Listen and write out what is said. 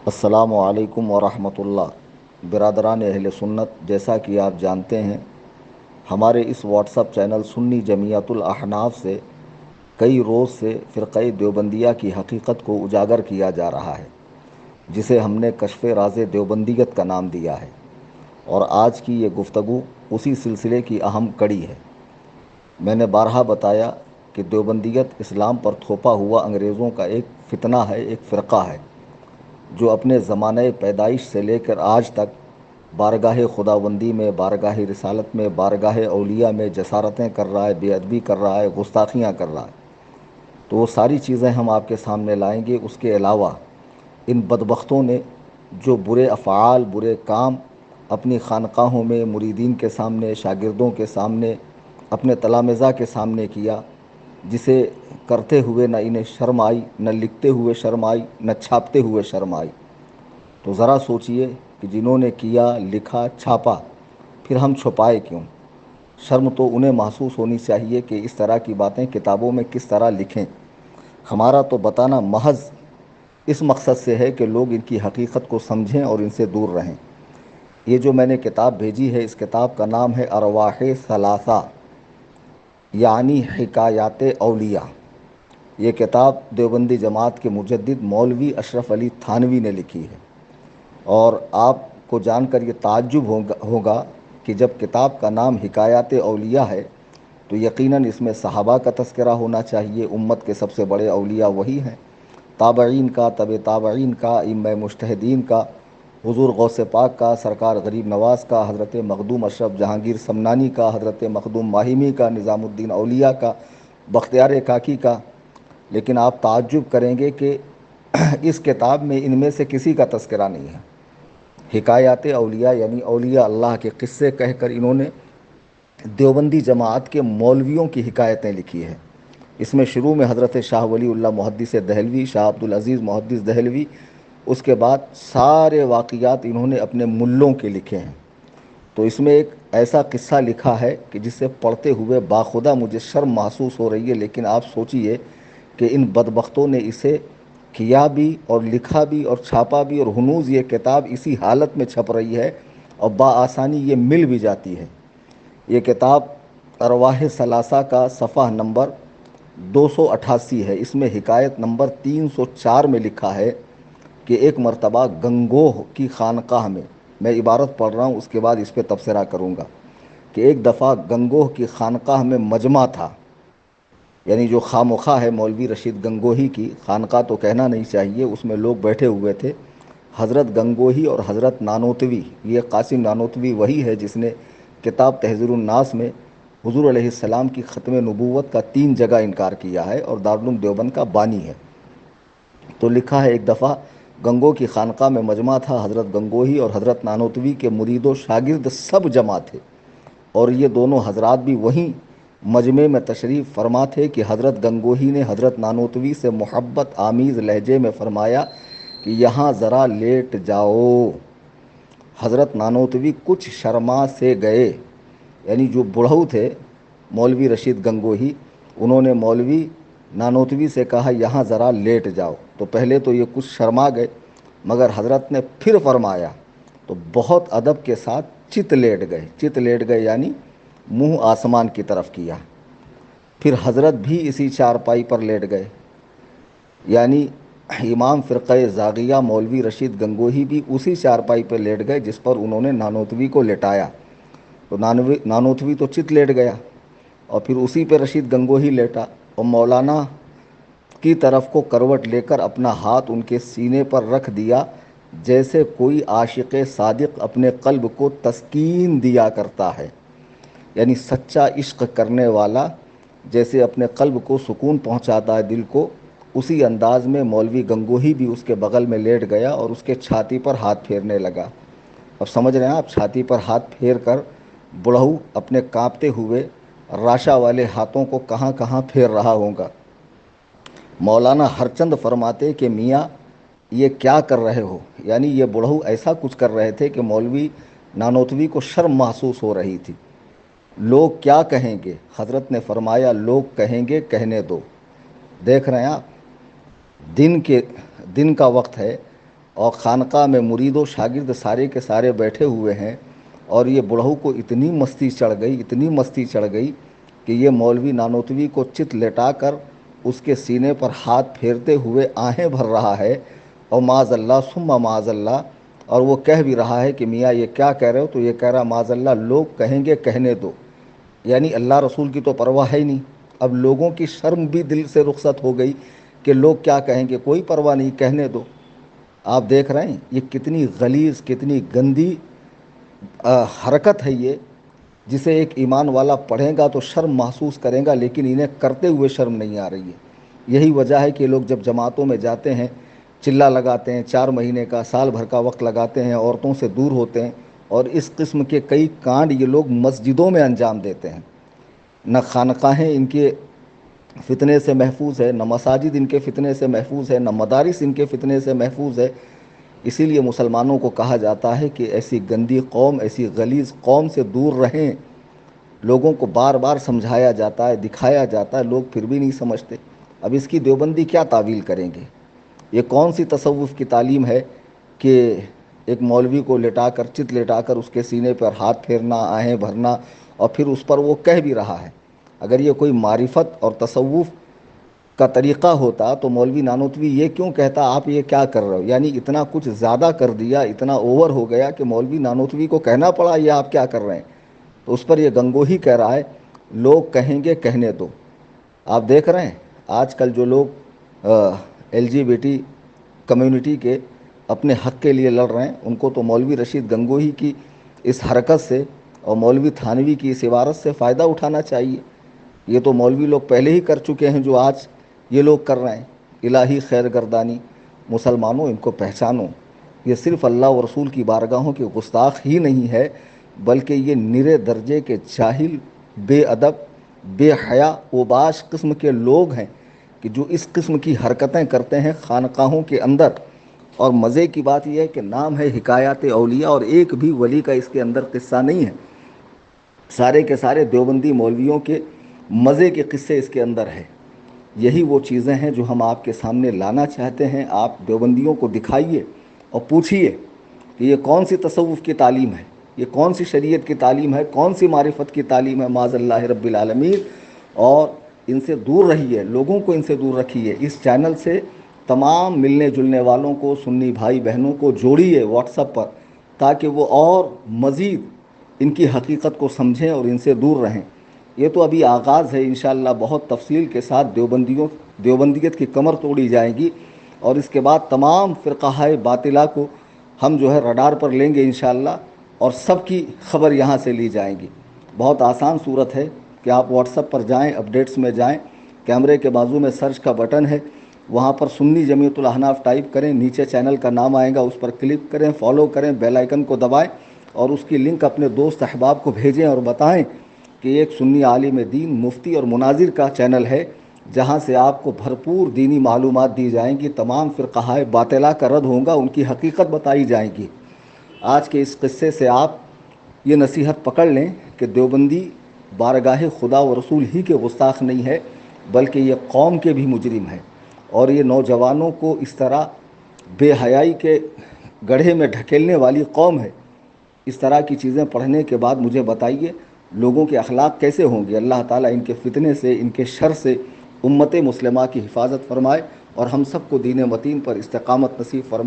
السلام علیکم ورحمۃ اللہ۔ برادران اہل سنت، جیسا کہ آپ جانتے ہیں، ہمارے اس واٹس اپ چینل سنی جمعیت الاحناف سے کئی روز سے فرقہ دیوبندیہ کی حقیقت کو اجاگر کیا جا رہا ہے، جسے ہم نے کشف راز دیوبندیت کا نام دیا ہے، اور آج کی یہ گفتگو اسی سلسلے کی اہم کڑی ہے۔ میں نے بارہا بتایا کہ دیوبندیت اسلام پر تھوپا ہوا انگریزوں کا ایک فتنہ ہے، ایک فرقہ ہے، جو اپنے زمانہ پیدائش سے لے کر آج تک بارگاہ خداوندی میں، بارگاہ رسالت میں، بارگاہ اولیاء میں جسارتیں کر رہا ہے، بے ادبی کر رہا ہے، گستاخیاں کر رہا ہے۔ تو وہ ساری چیزیں ہم آپ کے سامنے لائیں گے۔ اس کے علاوہ ان بدبختوں نے جو برے افعال، برے کام اپنی خانقاہوں میں مریدین کے سامنے، شاگردوں کے سامنے، اپنے تلامذہ کے سامنے کیا، جسے کرتے ہوئے نہ انہیں شرم آئی، نہ لکھتے ہوئے شرم آئی، نہ چھاپتے ہوئے شرم آئی، تو ذرا سوچئے کہ جنہوں نے کیا، لکھا، چھاپا، پھر ہم چھپائے کیوں؟ شرم تو انہیں محسوس ہونی چاہیے کہ اس طرح کی باتیں کتابوں میں کس طرح لکھیں۔ ہمارا تو بتانا محض اس مقصد سے ہے کہ لوگ ان کی حقیقت کو سمجھیں اور ان سے دور رہیں۔ یہ جو میں نے کتاب بھیجی ہے، اس کتاب کا نام ہے ارواح ثلاثہ، یعنی حکایات اولیاء۔ یہ کتاب دیوبندی جماعت کے مجدد مولوی اشرف علی تھانوی نے لکھی ہے، اور آپ کو جان کر یہ تعجب ہوگا کہ جب کتاب کا نام حکایات اولیاء ہے تو یقیناً اس میں صحابہ کا تذکرہ ہونا چاہیے۔ امت کے سب سے بڑے اولیاء وہی ہیں، تابعین کا، تبع تابعین کا، ائمہ مجتہدین کا، حضور غوث پاک کا، سرکار غریب نواز کا، حضرت مخدوم اشرف جہانگیر سمنانی کا، حضرت مخدوم ماہمی کا، نظام الدین اولیاء کا، بختیار کاکی کا۔ لیکن آپ تعجب کریں گے کہ اس کتاب میں ان میں سے کسی کا تذکرہ نہیں ہے۔ حکایات اولیاء یعنی اولیاء اللہ کے قصے کہہ کر انہوں نے دیوبندی جماعت کے مولویوں کی حکایتیں لکھی ہیں۔ اس میں شروع میں حضرت شاہ ولی اللہ محدث دہلوی، شاہ عبدالعزیز محدث دہلوی، اس کے بعد سارے واقعات انہوں نے اپنے ملوں کے لکھے ہیں۔ تو اس میں ایک ایسا قصہ لکھا ہے کہ جسے پڑھتے ہوئے باخدا مجھے شرم محسوس ہو رہی ہے، لیکن آپ سوچئے کہ ان بدبختوں نے اسے کیا بھی اور لکھا بھی اور چھاپا بھی، اور ہنوز یہ کتاب اسی حالت میں چھپ رہی ہے اور بآسانی یہ مل بھی جاتی ہے۔ یہ کتاب ارواح ثلاثہ کا صفحہ نمبر 288 ہے۔ اس میں حکایت نمبر 304 میں لکھا ہے کہ ایک مرتبہ گنگوہ کی خانقاہ میں عبارت پڑھ رہا ہوں، اس کے بعد اس پہ تبصرہ کروں گا، کہ ایک دفعہ گنگوہ کی خانقاہ میں مجمع تھا، یعنی جو خامخواہ ہے مولوی رشید گنگوہی کی خانقاہ تو کہنا نہیں چاہیے، اس میں لوگ بیٹھے ہوئے تھے۔ حضرت گنگوہی اور حضرت نانوتوی، یہ قاسم نانوتوی وہی ہے جس نے کتاب تحذیر الناس میں حضور علیہ السلام کی ختم نبوت کا 3 جگہ انکار کیا ہے اور دارالعلوم دیوبند کا بانی ہے۔ تو لکھا ہے ایک دفعہ گنگو کی خانقاہ میں مجمع تھا، حضرت گنگوہی اور حضرت نانوتوی کے مرید و شاگرد سب جمع تھے، اور یہ دونوں حضرات بھی وہیں مجمع میں تشریف فرما تھے کہ حضرت گنگوہی نے حضرت نانوتوی سے محبت آمیز لہجے میں فرمایا کہ یہاں ذرا لیٹ جاؤ۔ حضرت نانوتوی کچھ شرما سے گئے، یعنی جو بڑھؤ تھے مولوی رشید گنگوہی، انہوں نے مولوی نانوتوی سے کہا یہاں ذرا لیٹ جاؤ، تو پہلے تو یہ کچھ شرما گئے، مگر حضرت نے پھر فرمایا تو بہت ادب کے ساتھ چت لیٹ گئے۔ چت لیٹ گئے یعنی منہ آسمان کی طرف کیا۔ پھر حضرت بھی اسی چارپائی پر لیٹ گئے، یعنی امام فرقہ زاغیہ مولوی رشید گنگوہی بھی اسی چارپائی پر لیٹ گئے جس پر انہوں نے نانوتوی کو لٹایا۔ تو نانوتوی تو چت لیٹ گیا، اور پھر اسی پہ رشید گنگوہی لیٹا، اور مولانا کی طرف کو کروٹ لے کر اپنا ہاتھ ان کے سینے پر رکھ دیا، جیسے کوئی عاشق صادق اپنے قلب کو تسکین دیا کرتا ہے، یعنی سچا عشق کرنے والا جیسے اپنے قلب کو سکون پہنچاتا ہے، دل کو، اسی انداز میں مولوی گنگوہی بھی اس کے بغل میں لیٹ گیا اور اس کے چھاتی پر ہاتھ پھیرنے لگا۔ اب سمجھ رہے ہیں آپ، چھاتی پر ہاتھ پھیر کر بڑھؤ اپنے کانپتے ہوئے راشا والے ہاتھوں کو کہاں کہاں پھیر رہا ہوگا۔ مولانا ہرچند فرماتے کہ میاں یہ کیا کر رہے ہو، یعنی یہ بڑھؤ ایسا کچھ کر رہے تھے کہ مولوی نانوتوی کو شرم محسوس ہو رہی تھی۔ لوگ کیا کہیں گے؟ حضرت نے فرمایا لوگ کہیں گے کہنے دو۔ دیکھ رہے ہیں آپ، دن کا وقت ہے، اور خانقاہ میں مرید و شاگرد سارے کے سارے بیٹھے ہوئے ہیں، اور یہ بڑھو کو اتنی مستی چڑھ گئی، اتنی مستی چڑھ گئی کہ یہ مولوی نانوتوی کو چت لٹا کر اس کے سینے پر ہاتھ پھیرتے ہوئے آہیں بھر رہا ہے، اور معاذ اللہ ثم معاذ اللہ، اور وہ کہہ بھی رہا ہے کہ میاں یہ کیا کہہ رہے ہو؟ تو یہ کہہ رہا معاذ اللہ لوگ کہیں گے کہنے دو، یعنی اللہ رسول کی تو پرواہ ہے ہی نہیں، اب لوگوں کی شرم بھی دل سے رخصت ہو گئی کہ لوگ کیا کہیں گے، کوئی پرواہ نہیں، کہنے دو۔ آپ دیکھ رہے ہیں یہ کتنی غلیظ، کتنی گندی حرکت ہے یہ، جسے ایک ایمان والا پڑھے گا تو شرم محسوس کرے گا، لیکن انہیں کرتے ہوئے شرم نہیں آ رہی ہے۔ یہی وجہ ہے کہ لوگ جب جماعتوں میں جاتے ہیں چلہ لگاتے ہیں، 4 مہینے کا سال بھر کا وقت لگاتے ہیں، عورتوں سے دور ہوتے ہیں، اور اس قسم کے کئی کانڈ یہ لوگ مسجدوں میں انجام دیتے ہیں۔ نہ خانقاہیں ان کے فتنے سے محفوظ ہے، نہ مساجد ان کے فتنے سے محفوظ ہے، نہ مدارس ان کے فتنے سے محفوظ ہے۔ اسی لیے مسلمانوں کو کہا جاتا ہے کہ ایسی گندی قوم، ایسی غلیظ قوم سے دور رہیں۔ لوگوں کو بار بار سمجھایا جاتا ہے، دکھایا جاتا ہے، لوگ پھر بھی نہیں سمجھتے۔ اب اس کی دیوبندی کیا تعویل کریں گے؟ یہ کون سی تصوف کی تعلیم ہے کہ ایک مولوی کو لٹا کر، چت لٹا کر اس کے سینے پر ہاتھ پھیرنا، آہیں بھرنا، اور پھر اس پر وہ کہہ بھی رہا ہے؟ اگر یہ کوئی معرفت اور تصوف کا طریقہ ہوتا تو مولوی نانوتوی یہ کیوں کہتا آپ یہ کیا کر رہے ہو؟ یعنی اتنا کچھ زیادہ کر دیا، اتنا اوور ہو گیا کہ مولوی نانوتوی کو کہنا پڑا یہ آپ کیا کر رہے ہیں؟ تو اس پر یہ گنگوہی کہہ رہا ہے لوگ کہیں گے کہنے دو۔ آپ دیکھ رہے ہیں آج کل جو لوگ LGBT کمیونٹی کے اپنے حق کے لیے لڑ رہے ہیں، ان کو تو مولوی رشید گنگوہی کی اس حرکت سے اور مولوی تھانوی کی اس عبارت سے فائدہ اٹھانا چاہیے۔ یہ تو مولوی لوگ پہلے ہی کر چکے ہیں جو آج یہ لوگ کر رہے ہیں۔ الہی خیر گردانی، مسلمانوں ان کو پہچانو، یہ صرف اللہ و رسول کی بارگاہوں کی گستاخ ہی نہیں ہے، بلکہ یہ نرے درجے کے جاہل، بے ادب، بے حیا، اوباش قسم کے لوگ ہیں کہ جو اس قسم کی حرکتیں کرتے ہیں خانقاہوں کے اندر۔ اور مزے کی بات یہ ہے کہ نام ہے حکایات اولیاء، اور ایک بھی ولی کا اس کے اندر قصہ نہیں ہے، سارے کے سارے دیوبندی مولویوں کے مزے کے قصے اس کے اندر ہے۔ یہی وہ چیزیں ہیں جو ہم آپ کے سامنے لانا چاہتے ہیں۔ آپ دیوبندیوں کو دکھائیے اور پوچھیے کہ یہ کون سی تصوف کی تعلیم ہے، یہ کون سی شریعت کی تعلیم ہے، کون سی معرفت کی تعلیم ہے، معاذ اللہ رب العالمین۔ اور ان سے دور رہیے، لوگوں کو ان سے دور رکھیے۔ اس چینل سے تمام ملنے جلنے والوں کو، سنی بھائی بہنوں کو جوڑیے واٹس ایپ پر، تاکہ وہ اور مزید ان کی حقیقت کو سمجھیں اور ان سے دور رہیں۔ یہ تو ابھی آغاز ہے، انشاءاللہ بہت تفصیل کے ساتھ دیوبندیت کی کمر توڑی جائے گی، اور اس کے بعد تمام فرقہ باطلہ کو ہم جو ہے رڈار پر لیں گے انشاءاللہ، اور سب کی خبر یہاں سے لی جائیں گی۔ بہت آسان صورت ہے کہ آپ واٹس ایپ پر جائیں، اپڈیٹس میں جائیں، کیمرے کے بازو میں سرچ کا بٹن ہے، وہاں پر سنی جمیعت الاحناف ٹائپ کریں، نیچے چینل کا نام آئے گا، اس پر کلک کریں، فالو کریں، بیل آئیکن کو دبائیں، اور اس کی لنک اپنے دوست احباب کو بھیجیں اور بتائیں کہ ایک سنی عالم دین، مفتی اور مناظر کا چینل ہے، جہاں سے آپ کو بھرپور دینی معلومات دی جائیں گی، تمام فرقہ باطلہ کا رد ہوگا، ان کی حقیقت بتائی جائیں گی۔ آج کے اس قصے سے آپ یہ نصیحت پکڑ لیں کہ دیوبندی بارگاہ خدا و رسول ہی کے گستاخ نہیں ہے، بلکہ یہ قوم کے بھی مجرم ہے، اور یہ نوجوانوں کو اس طرح بے حیائی کے گڑھے میں ڈھکیلنے والی قوم ہے۔ اس طرح کی چیزیں پڑھنے کے بعد مجھے بتائیے لوگوں کے اخلاق کیسے ہوں گے؟ اللہ تعالیٰ ان کے فتنے سے، ان کے شر سے امت مسلمہ کی حفاظت فرمائے، اور ہم سب کو دین متین پر استقامت نصیب فرمائے۔